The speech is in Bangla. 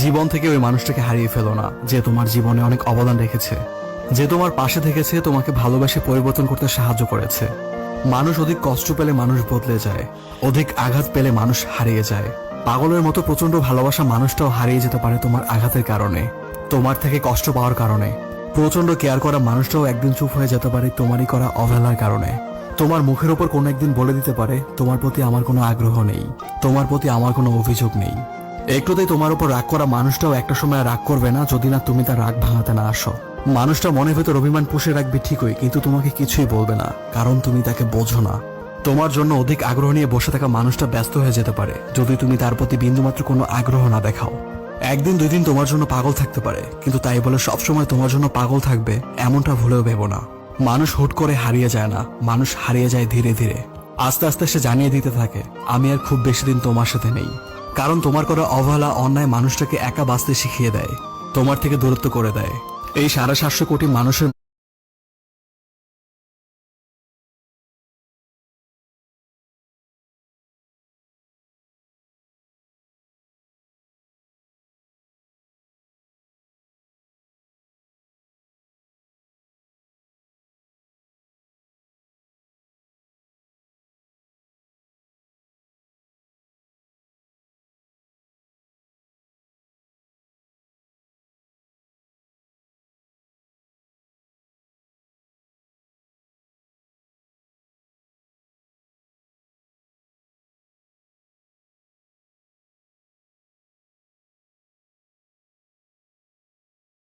জীবন থেকে ওই মানুষটাকে হারিয়ে ফেলো না, যে তোমার জীবনে অনেক অবদান রেখেছে, যে তোমার পাশে থেকেছে, তোমাকে ভালোবেসে পরিবর্তন করতে সাহায্য করেছে। মানুষ অধিক কষ্ট পেলে মানুষ বদলে যায়, অধিক আঘাত পেলে মানুষ হারিয়ে যায়। পাগলের মতো প্রচন্ড ভালোবাসা মানুষটাও হারিয়ে যেতে পারে তোমার আঘাতের কারণে, তোমার থেকে কষ্ট পাওয়ার কারণে। প্রচন্ড কেয়ার করা মানুষটাও একদিন চুপ হয়ে যেতে পারে তোমারই করা অবহেলার কারণে। তোমার মুখের ওপর কোনো একদিন বলে দিতে পারে, তোমার প্রতি আমার কোনো আগ্রহ নেই, তোমার প্রতি আমার কোনো অভিযোগ নেই। একটুতেই তোমার উপর রাগ করা মানুষটাও একটা সময় রাগ করবে না, যদি না তুমি তার রাগ ভাঙাতে না আসো। মানুষটা মনের ভেতর অভিমান পুষে রাখবে ঠিকই, কিন্তু তোমাকে কিছুই বলবে না, কারণ তুমি তাকে বোঝো না। তোমার জন্য অধিক আগ্রহ নিয়ে বসে থাকা মানুষটা ব্যস্ত হয়ে যেতে পারে, যদি তুমি তার প্রতি বিন্দুমাত্র কোনো আগ্রহ না দেখাও। একদিন দুই দিন তোমার জন্য পাগল থাকতে পারে, কিন্তু তাই বলে সবসময় তোমার জন্য পাগল থাকবে এমনটা ভুলেও ভেবো না। মানুষ হুট করে হারিয়ে যায় না, মানুষ হারিয়ে যায় ধীরে ধীরে। আস্তে আস্তে সে জানিয়ে দিতে থাকে, আমি আর খুব বেশি দিন তোমার সাথে নেই। কারণ তোমার করা অবহেলা, অন্যায় মানুষটাকে একা বাঁচতে শিখিয়ে দেয়, তোমার থেকে দূরত্ব করে দেয়। এই 750 কোটি মানুষের